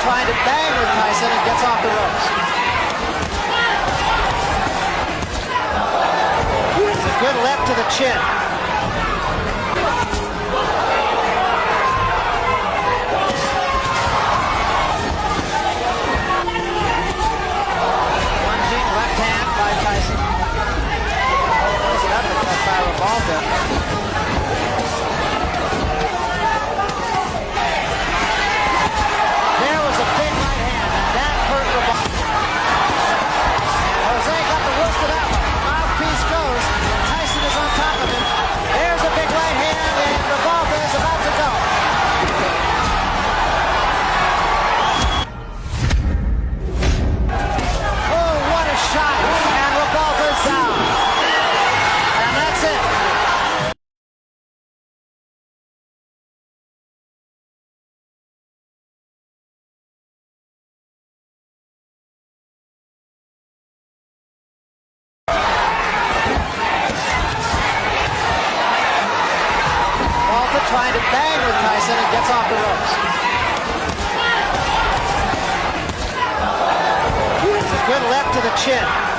trying to bang with Tyson and gets off the ropes. It's a good left to the chin. Lunging left hand by Tyson. There's an uppercut by Revolta. Trying to bang with Tyson and gets off the ropes. It's a good left to the chin.